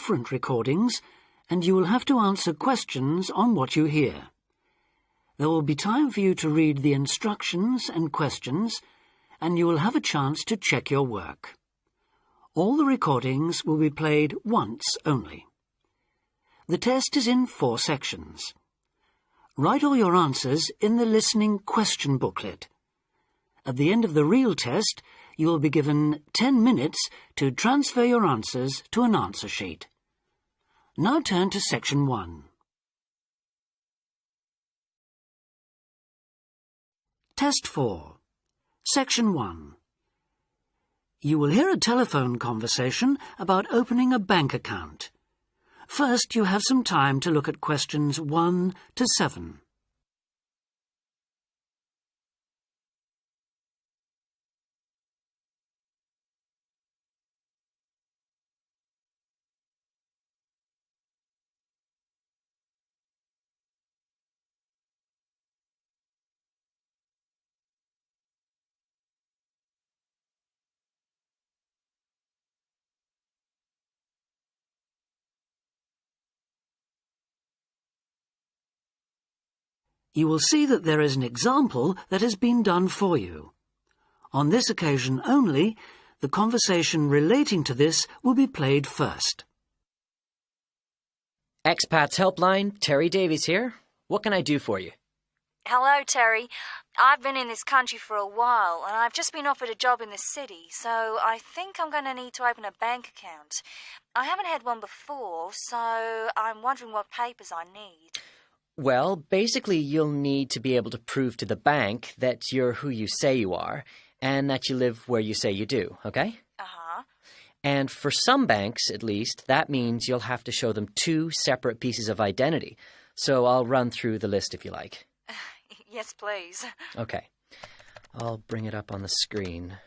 different recordings, and you will have to answer questions on what you hear. There will be time for you to read the instructions and questions, and you will have a chance to check your work. All the recordings will be played once only. The test is in 4 sections. Write all your answers in the listening question booklet. At the end of the real test, you will be given 10 minutes to transfer your answers to an answer sheet. Now turn to Section 1. Test 4. Section 1. You will hear a telephone conversation about opening a bank account. First, you have some time to look at questions 1 to 7. You will see that there is an example that has been done for you. On this occasion only, the conversation relating to this will be played first. Expats Helpline, Terry Davies here. What can I do for you? Hello, Terry. I've been in this country for a while, and I've just been offered a job in the city, so I think I'm going to need to open a bank account. I haven't had one before, so I'm wondering what papers I need. Well, basically you'll need to be able to prove to the bank that you're who you say you are and that you live where you say you do, okay? Uh-huh. And for some banks, at least, that means you'll have to show them 2 separate pieces of identity. So I'll run through the list if you like. Yes, please. Okay. I'll bring it up on the screen.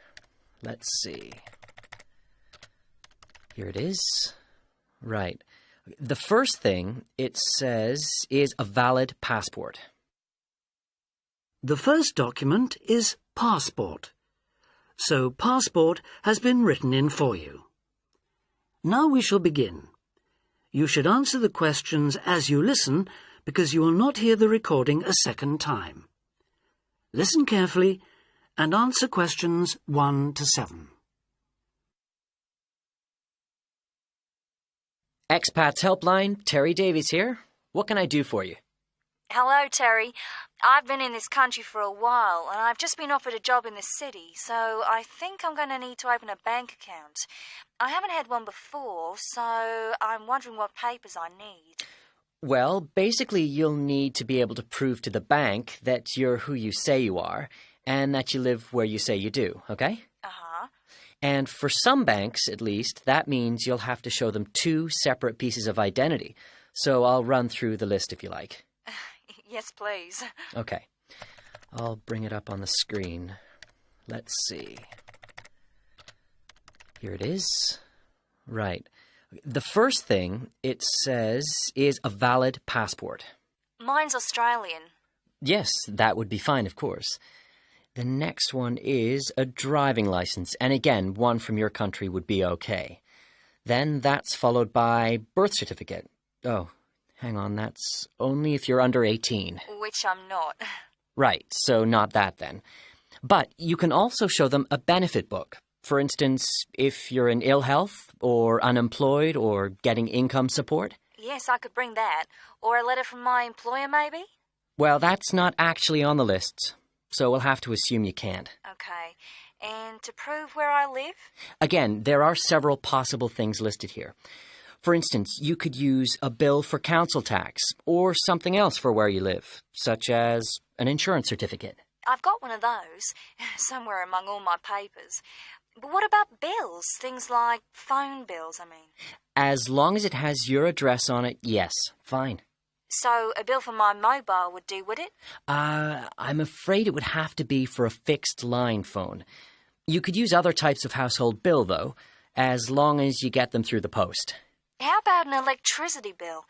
Let's see. Here it is. Right. The first thing it says is a valid passport. The first document is passport. So passport has been written in for you. Now we shall begin. You should answer the questions as you listen because you will not hear the recording a second time. Listen carefully and answer questions 1 to 7. Expats Helpline, Terry Davies here. What can I do for you? Hello, Terry. I've been in this country for a while, and I've just been offered a job in the city, so I think I'm going to need to open a bank account. I haven't had one before, so I'm wondering what papers I need. Well, basically you'll need to be able to prove to the bank that you're who you say you are and that you live where you say you do, okay? Uh-huh. And for some banks, at least, that means you'll have to show them 2 separate pieces of identity. So I'll run through the list if you like. Yes, please. Okay. I'll bring it up on the screen. Let's see. Here it is. Right. The first thing it says is a valid passport. Mine's Australian. Yes, that would be fine, of course. The next one is a driving license, and again, one from your country would be okay. Then that's followed by birth certificate. Oh, hang on, that's only if you're under 18. Which I'm not. Right, so not that then. But you can also show them a benefit book. For instance, if you're in ill health, or unemployed, or getting income support. Yes, I could bring that. Or a letter from my employer, maybe? Well, that's not actually on the list, so we'll have to assume you can't. Okay. And to prove where I live? Again, there are several possible things listed here. For instance, you could use a bill for council tax, or something else for where you live, such as an insurance certificate. I've got one of those, somewhere among all my papers. But what about bills? Things like phone bills, I mean. As long as it has your address on it, yes, fine. So a bill for my mobile would do, would it? I'm afraid it would have to be for a fixed-line phone. You could use other types of household bill, though, as long as you get them through the post. How about an electricity bill?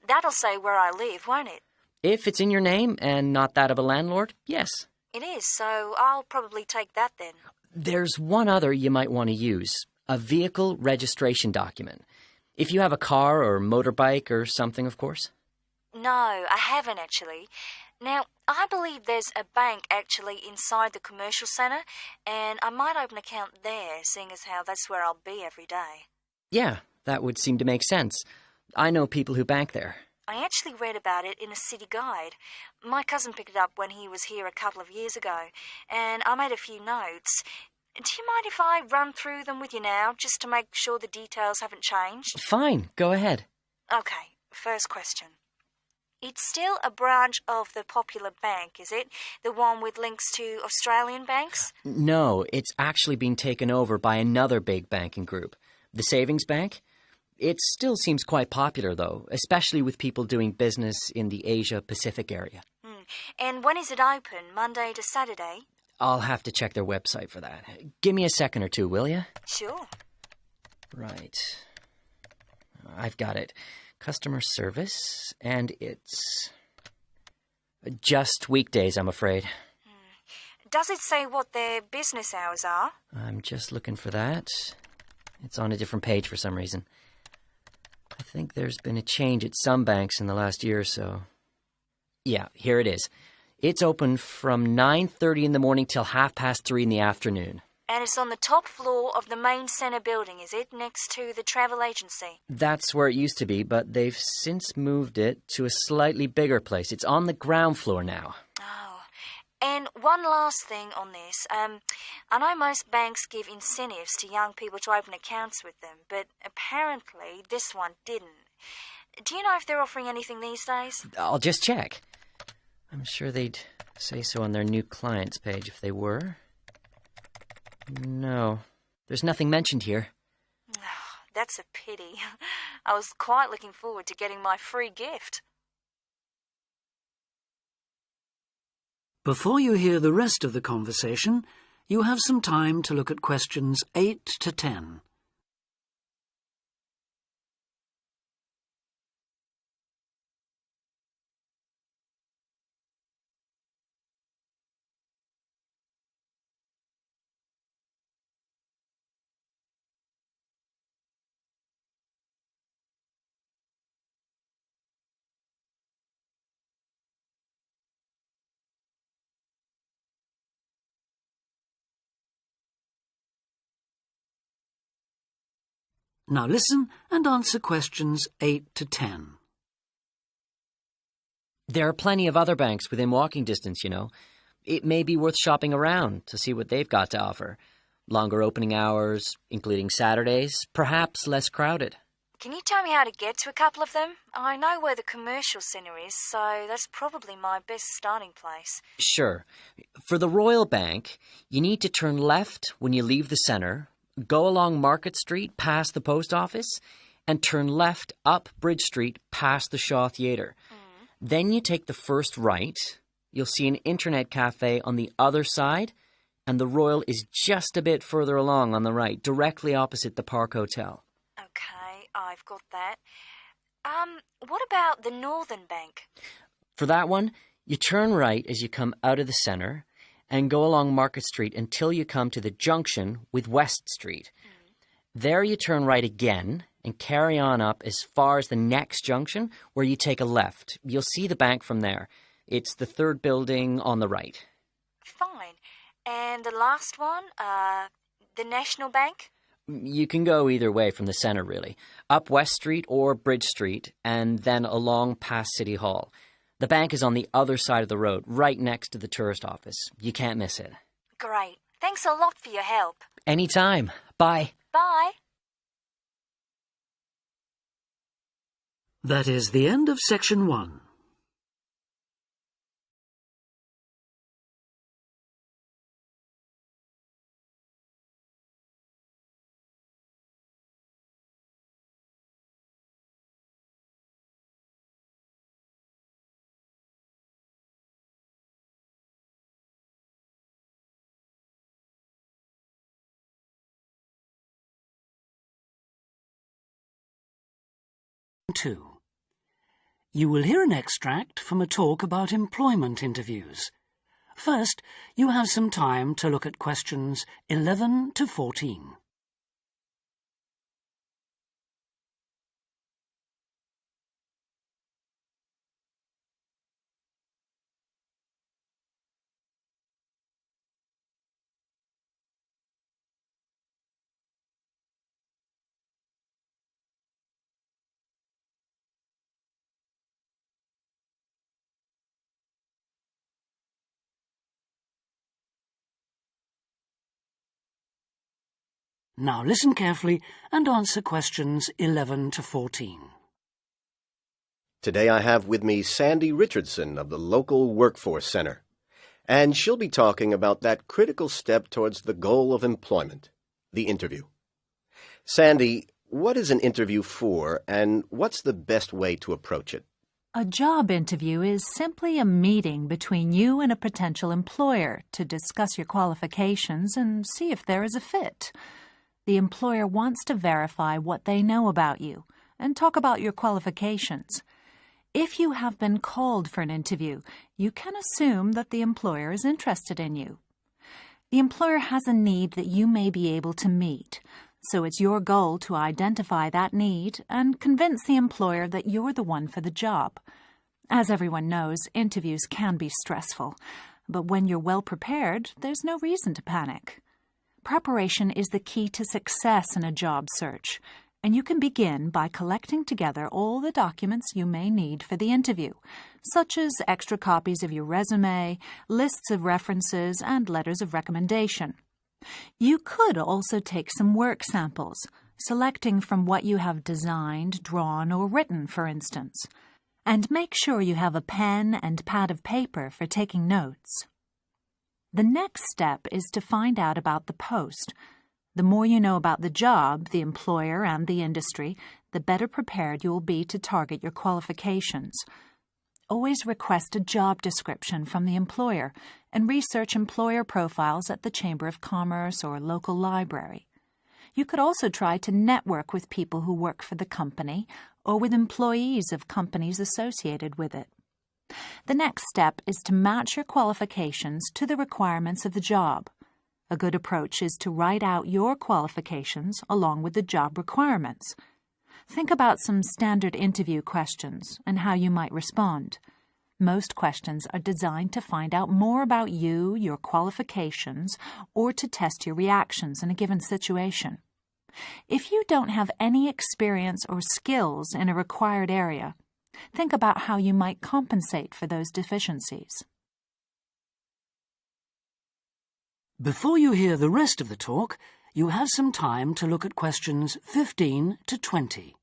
That'll say where I live, won't it? If it's in your name and not that of a landlord, yes. It is, so I'll probably take that then. There's one other you might want to use, a vehicle registration document. If you have a car or motorbike or something, of course. No, I haven't actually. Now, I believe there's a bank actually inside the commercial centre, and I might open an account there, seeing as how that's where I'll be every day. Yeah, that would seem to make sense. I know people who bank there. I actually read about it in a city guide. My cousin picked it up when he was here a couple of years ago, and I made a few notes. Do you mind if I run through them with you now, just to make sure the details haven't changed? Fine, go ahead. Okay, first question. It's still a branch of the popular bank, is it? The one with links to Australian banks? No, it's actually been taken over by another big banking group, the Savings Bank. It still seems quite popular, though, especially with people doing business in the Asia-Pacific area. And when is it open, Monday to Saturday? I'll have to check their website for that. Give me a second or two, will you? Sure. Right. I've got it. Customer service, and it's just weekdays, I'm afraid. Does it say what their business hours are? I'm just looking for that. It's on a different page for some reason. I think there's been a change at some banks in the last year or so. Yeah, here it is. It's open from 9:30 in the morning till 3:30 in the afternoon. And it's on the top floor of the main centre building, is it, next to the travel agency? That's where it used to be, but they've since moved it to a slightly bigger place. It's on the ground floor now. Oh. And one last thing on this. I know most banks give incentives to young people to open accounts with them, but apparently this one didn't. Do you know if they're offering anything these days? I'll just check. I'm sure they'd say so on their new clients page if they were. No, there's nothing mentioned here. That's a pity. I was quite looking forward to getting my free gift. Before you hear the rest of the conversation, you have some time to look at questions 8 to 10. Now listen and answer questions 8 to 10. There are plenty of other banks within walking distance, you know. It may be worth shopping around to see what they've got to offer. Longer opening hours, including Saturdays, perhaps less crowded. Can you tell me how to get to a couple of them? I know where the commercial centre is, so that's probably my best starting place. Sure. For the Royal Bank, you need to turn left when you leave the centre, go along Market Street past the post office, and turn left up Bridge Street past the Shaw Theatre. Then you take the first right. You'll see an internet cafe on the other side, and the Royal is just a bit further along on the right, directly opposite the Park Hotel. Okay, I've got that. What about the Northern Bank? For that one, you turn right as you come out of the centre and go along Market Street until you come to the junction with West Street. There you turn right again and carry on up as far as the next junction, where you take a left. You'll see the bank from there. It's the third building on the right. Fine. And the last one, the National Bank? You can go either way from the centre, really. Up West Street or Bridge Street, and then along past City Hall. The bank is on the other side of the road, right next to the tourist office. You can't miss it. Great. Thanks a lot for your help. Anytime. Bye. Bye. That is the end of section 1. Two. You will hear an extract from a talk about employment interviews. First, you have some time to look at questions 11 to 14. Now listen carefully and answer questions 11 to 14. Today I have with me Sandy Richardson of the local Workforce Center, and she'll be talking about that critical step towards the goal of employment, the interview. Sandy, what is an interview for, and what's the best way to approach it? A job interview is simply a meeting between you and a potential employer to discuss your qualifications and see if there is a fit. The employer wants to verify what they know about you and talk about your qualifications. If you have been called for an interview, you can assume that the employer is interested in you. The employer has a need that you may be able to meet, so it's your goal to identify that need and convince the employer that you're the one for the job. As everyone knows, interviews can be stressful, but when you're well prepared, there's no reason to panic. Preparation is the key to success in a job search, and you can begin by collecting together all the documents you may need for the interview, such as extra copies of your resume, lists of references, and letters of recommendation. You could also take some work samples, selecting from what you have designed, drawn, or written, for instance. And make sure you have a pen and pad of paper for taking notes. The next step is to find out about the post. The more you know about the job, the employer, and the industry, the better prepared you will be to target your qualifications. Always request a job description from the employer and research employer profiles at the Chamber of Commerce or local library. You could also try to network with people who work for the company or with employees of companies associated with it. The next step is to match your qualifications to the requirements of the job. A good approach is to write out your qualifications along with the job requirements. Think about some standard interview questions and how you might respond. Most questions are designed to find out more about you, your qualifications, or to test your reactions in a given situation. If you don't have any experience or skills in a required area, think about how you might compensate for those deficiencies. Before you hear the rest of the talk, you have some time to look at questions 15 to 20.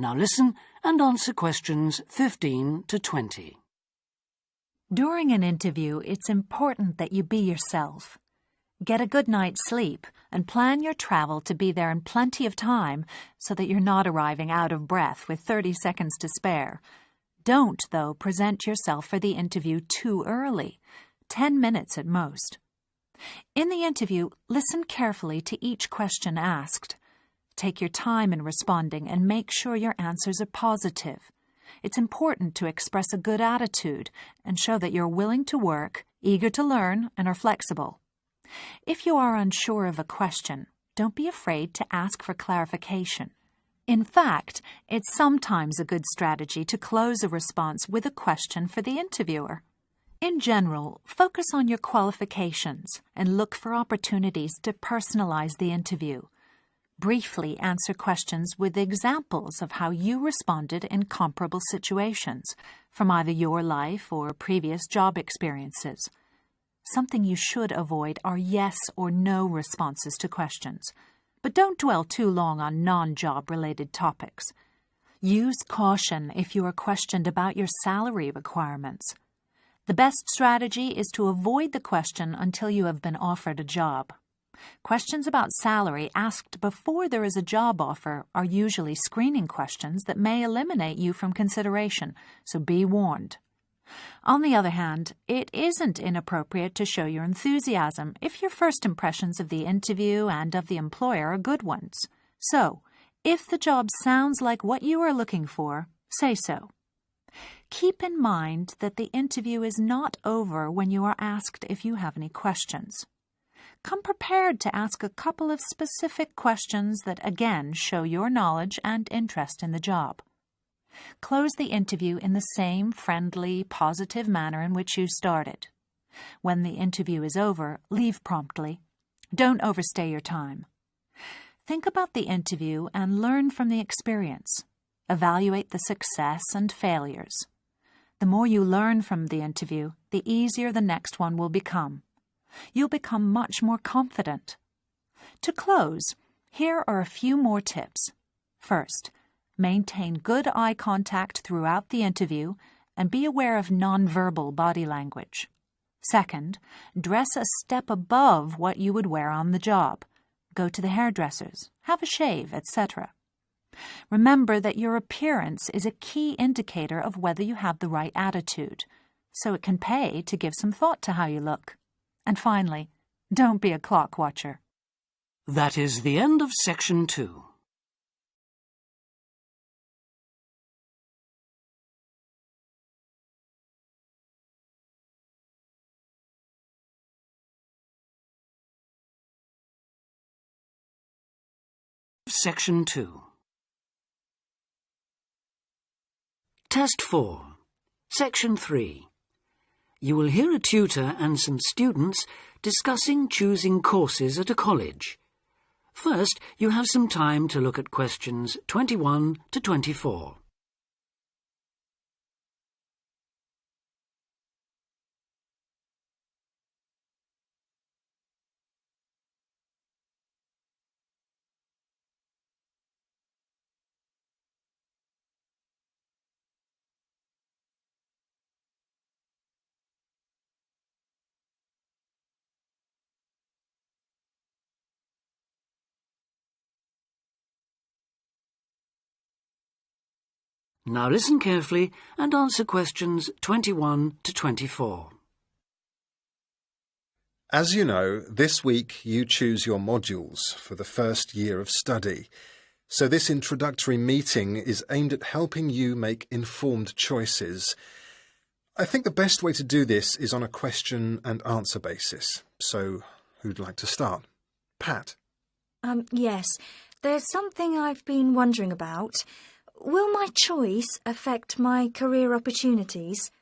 Now listen and answer questions 15 to 20. During an interview, it's important that you be yourself. Get a good night's sleep and plan your travel to be there in plenty of time so that you're not arriving out of breath with 30 seconds to spare. Don't, though, present yourself for the interview too early, 10 minutes at most. In the interview, listen carefully to each question asked. Take your time in responding and make sure your answers are positive. It's important to express a good attitude and show that you're willing to work, eager to learn, and are flexible. If you are unsure of a question, don't be afraid to ask for clarification. In fact, it's sometimes a good strategy to close a response with a question for the interviewer. In general, focus on your qualifications and look for opportunities to personalize the interview. Briefly answer questions with examples of how you responded in comparable situations from either your life or previous job experiences. Something you should avoid are yes or no responses to questions, but don't dwell too long on non-job-related topics. Use caution if you are questioned about your salary requirements. The best strategy is to avoid the question until you have been offered a job. Questions about salary asked before there is a job offer are usually screening questions that may eliminate you from consideration, so be warned. On the other hand, it isn't inappropriate to show your enthusiasm if your first impressions of the interview and of the employer are good ones. So, if the job sounds like what you are looking for, say so. Keep in mind that the interview is not over when you are asked if you have any questions. Come prepared to ask a couple of specific questions that again show your knowledge and interest in the job. Close the interview in the same friendly, positive manner in which you started. When the interview is over, leave promptly. Don't overstay your time. Think about the interview and learn from the experience. Evaluate the success and failures. The more you learn from the interview, the easier the next one will become. You'll become much more confident. To close, here are a few more tips. First, maintain good eye contact throughout the interview and be aware of nonverbal body language. Second, dress a step above what you would wear on the job. Go to the hairdressers, have a shave, etc. Remember that your appearance is a key indicator of whether you have the right attitude, so it can pay to give some thought to how you look. And finally, don't be a clock watcher. That is the end of Section 2. Section 2. Test 4. Section 3. You will hear a tutor and some students discussing choosing courses at a college. First, you have some time to look at questions 21 to 24. Now listen carefully and answer questions 21 to 24. As you know, this week you choose your modules for the first year of study. So this introductory meeting is aimed at helping you make informed choices. I think the best way to do this is on a question and answer basis. So who'd like to start? Pat? Yes. There's something I've been wondering about. Will my choice affect my career opportunities?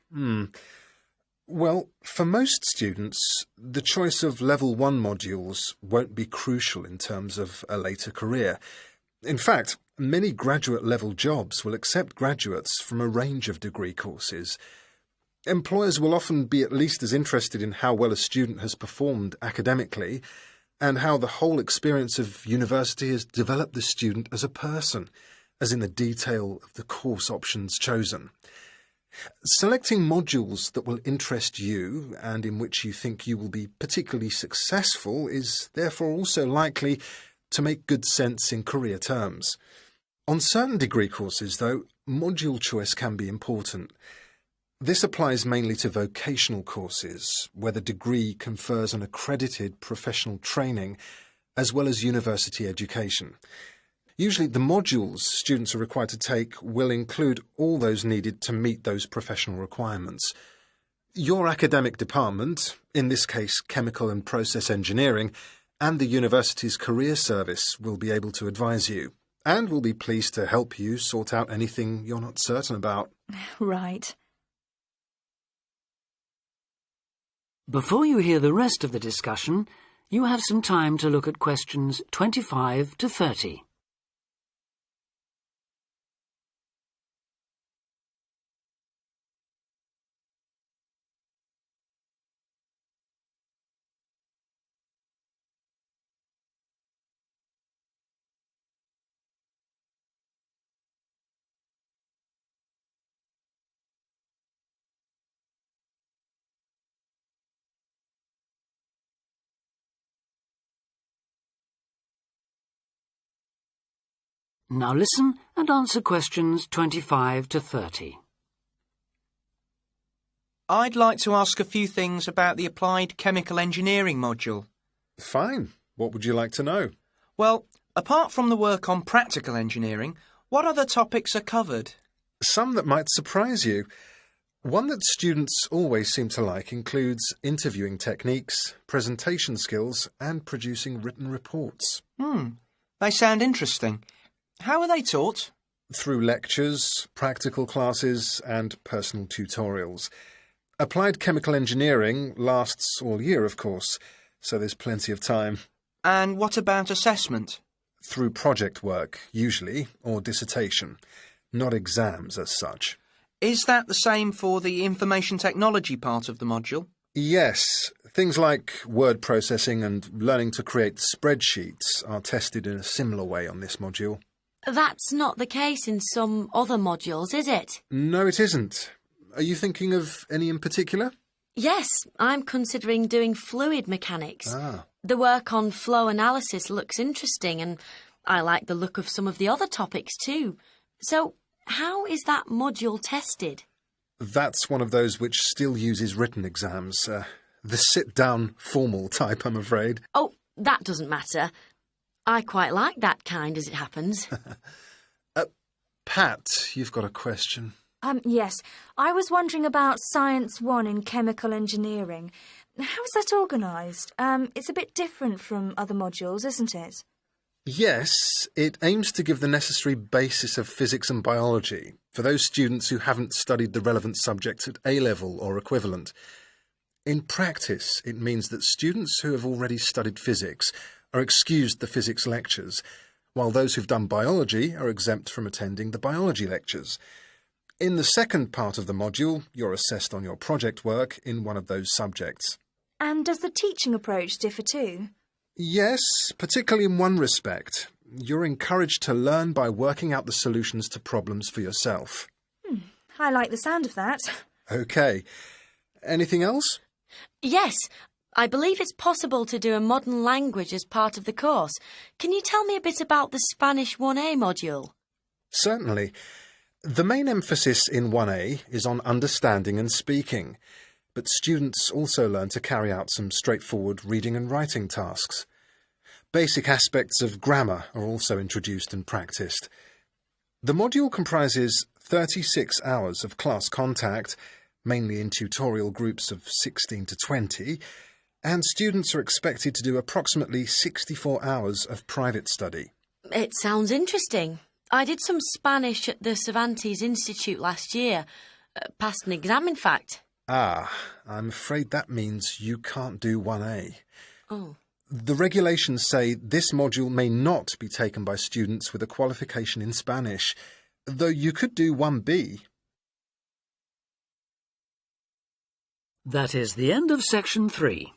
Well, for most students, the choice of Level 1 modules won't be crucial in terms of a later career. In fact, many graduate-level jobs will accept graduates from a range of degree courses. Employers will often be at least as interested in how well a student has performed academically and how the whole experience of university has developed the student as a person, as in the detail of the course options chosen. Selecting modules that will interest you and in which you think you will be particularly successful is therefore also likely to make good sense in career terms. On certain degree courses, though, module choice can be important. This applies mainly to vocational courses, where the degree confers an accredited professional training, as well as university education. Usually the modules students are required to take will include all those needed to meet those professional requirements. Your academic department, in this case Chemical and Process Engineering, and the university's career service will be able to advise you, and will be pleased to help you sort out anything you're not certain about. Right. Before you hear the rest of the discussion, you have some time to look at questions 25 to 30. Now listen and answer questions 25 to 30. I'd like to ask a few things about the Applied Chemical Engineering module. Fine. What would you like to know? Well, apart from the work on practical engineering, what other topics are covered? Some that might surprise you. One that students always seem to like includes interviewing techniques, presentation skills, and producing written reports. They sound interesting. How are they taught? Through lectures, practical classes, and personal tutorials. Applied chemical engineering lasts all year, of course, so there's plenty of time. And what about assessment? Through project work, usually, or dissertation. Not exams as such. Is that the same for the information technology part of the module? Yes. Things like word processing and learning to create spreadsheets are tested in a similar way on this module. That's not the case in some other modules, is it? No, it isn't. Are you thinking of any in particular? Yes, I'm considering doing fluid mechanics. Ah. The work on flow analysis looks interesting, and I like the look of some of the other topics too. So, how is that module tested? That's one of those which still uses written exams. The sit-down, formal type, I'm afraid. Oh, that doesn't matter. I quite like that kind, as it happens. Pat, you've got a question. Yes. I was wondering about Science 1 in chemical engineering. How is that organised? It's a bit different from other modules, isn't it? Yes, it aims to give the necessary basis of physics and biology for those students who haven't studied the relevant subjects at A-level or equivalent. In practice, it means that students who have already studied physics are excused the physics lectures, while those who've done biology are exempt from attending the biology lectures. In the second part of the module, you're assessed on your project work in one of those subjects. And does the teaching approach differ too? Yes, particularly in one respect. You're encouraged to learn by working out the solutions to problems for yourself. I like the sound of that. OK. Anything else? Yes, I believe it's possible to do a modern language as part of the course. Can you tell me a bit about the Spanish 1A module? Certainly. The main emphasis in 1A is on understanding and speaking, but students also learn to carry out some straightforward reading and writing tasks. Basic aspects of grammar are also introduced and practiced. The module comprises 36 hours of class contact, mainly in tutorial groups of 16 to 20, and students are expected to do approximately 64 hours of private study. It sounds interesting. I did some Spanish at the Cervantes Institute last year. Passed an exam, in fact. Ah, I'm afraid that means you can't do 1A. Oh. The regulations say this module may not be taken by students with a qualification in Spanish, though you could do 1B. That is the end of section 3.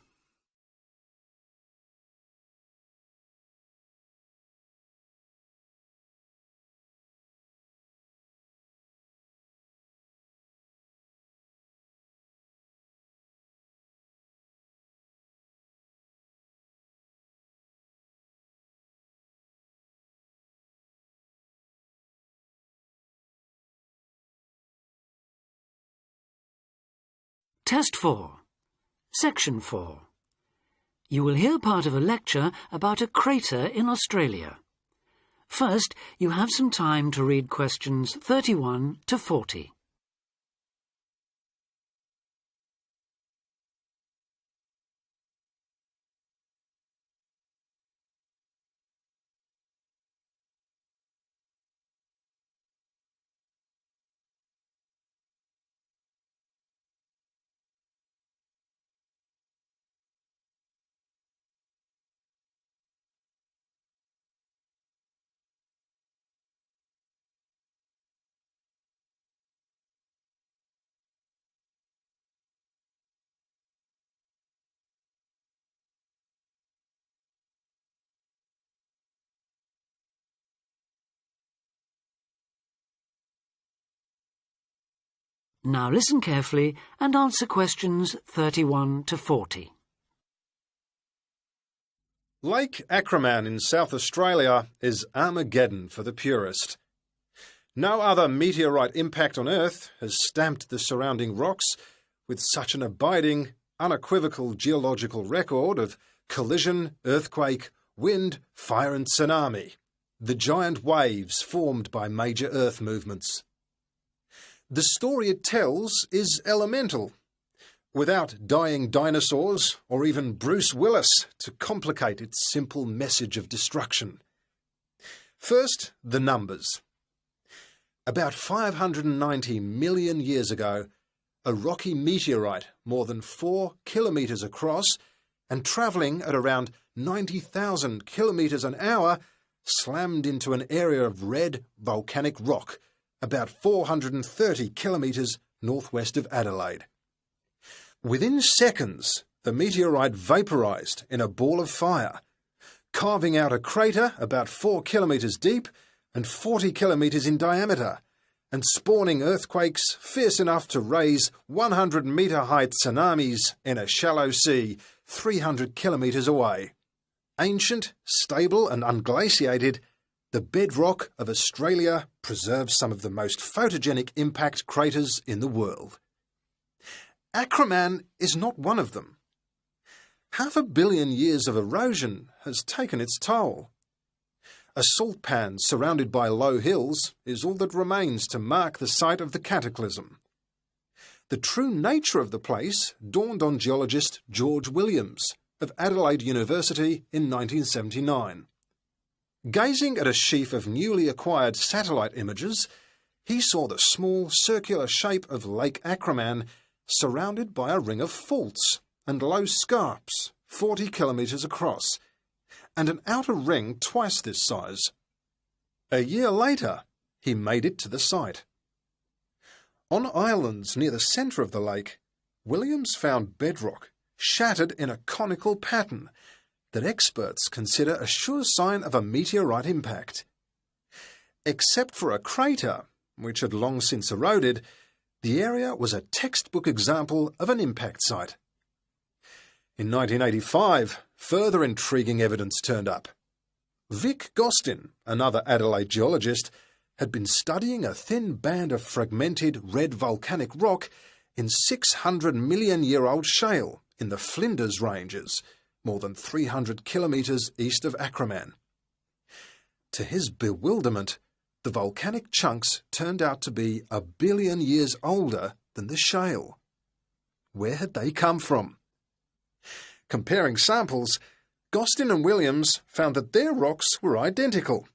Test 4. Section 4. You will hear part of a lecture about a crater in Australia. First, you have some time to read questions 31 to 40. Now listen carefully and answer questions 31 to 40. Lake Acraman in South Australia is Armageddon for the purist. No other meteorite impact on Earth has stamped the surrounding rocks with such an abiding, unequivocal geological record of collision, earthquake, wind, fire and tsunami, the giant waves formed by major Earth movements. The story it tells is elemental, without dying dinosaurs or even Bruce Willis to complicate its simple message of destruction. First, the numbers. About 590 million years ago, a rocky meteorite more than 4 kilometres across and travelling at around 90,000 kilometres an hour slammed into an area of red volcanic rock about 430 kilometres northwest of Adelaide. Within seconds, the meteorite vaporised in a ball of fire, carving out a crater about 4 kilometres deep and 40 kilometres in diameter, and spawning earthquakes fierce enough to raise 100-metre-height tsunamis in a shallow sea 300 kilometres away. Ancient, stable and unglaciated, the bedrock of Australia preserves some of the most photogenic impact craters in the world. Acraman is not one of them. 500 million years of erosion has taken its toll. A salt pan surrounded by low hills is all that remains to mark the site of the cataclysm. The true nature of the place dawned on geologist George Williams of Adelaide University in 1979. Gazing at a sheaf of newly acquired satellite images, he saw the small circular shape of Lake Acraman surrounded by a ring of faults and low scarps 40 kilometres across, and an outer ring twice this size. A year later, he made it to the site. On islands near the centre of the lake, Williams found bedrock shattered in a conical pattern that experts consider a sure sign of a meteorite impact. Except for a crater, which had long since eroded, the area was a textbook example of an impact site. In 1985, further intriguing evidence turned up. Vic Gostin, another Adelaide geologist, had been studying a thin band of fragmented red volcanic rock in 600-million-year-old shale in the Flinders Ranges, more than 300 kilometres east of Acraman. To his bewilderment, the volcanic chunks turned out to be 1 billion years older than the shale. Where had they come from? Comparing samples, Gostin and Williams found that their rocks were identical.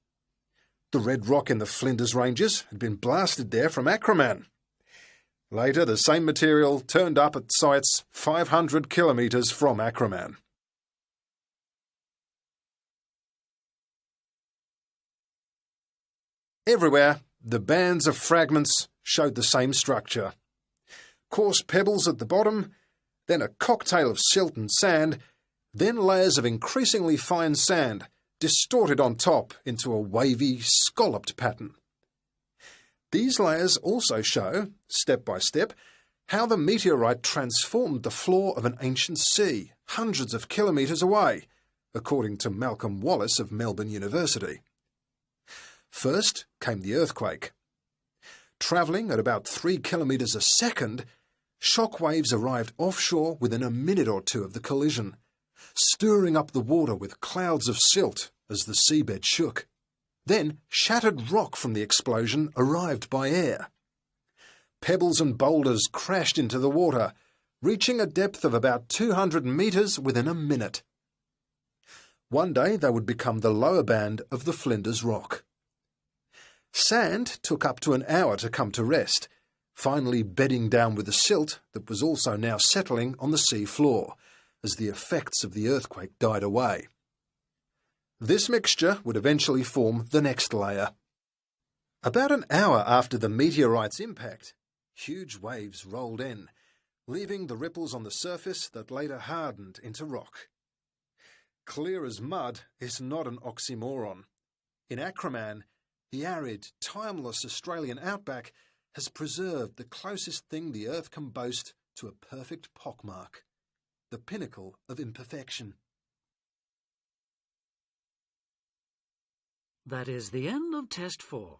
The red rock in the Flinders Ranges had been blasted there from Acraman. Later, the same material turned up at sites 500 kilometres from Acraman. Everywhere, the bands of fragments showed the same structure. Coarse pebbles at the bottom, then a cocktail of silt and sand, then layers of increasingly fine sand, distorted on top into a wavy, scalloped pattern. These layers also show, step by step, how the meteorite transformed the floor of an ancient sea, hundreds of kilometres away, according to Malcolm Wallace of Melbourne University. First came the earthquake. Travelling at about 3 kilometres a second, shock waves arrived offshore within a minute or two of the collision, stirring up the water with clouds of silt as the seabed shook. Then shattered rock from the explosion arrived by air. Pebbles and boulders crashed into the water, reaching a depth of about 200 metres within a minute. One day they would become the lower band of the Flinders Rock. Sand took up to an hour to come to rest, finally bedding down with the silt that was also now settling on the sea floor as the effects of the earthquake died away. This mixture would eventually form the next layer. About an hour after the meteorite's impact, huge waves rolled in, leaving the ripples on the surface that later hardened into rock. Clear as mud is not an oxymoron. In Acraman, the arid, timeless Australian outback has preserved the closest thing the earth can boast to a perfect pockmark, the pinnacle of imperfection. That is the end of Test 4.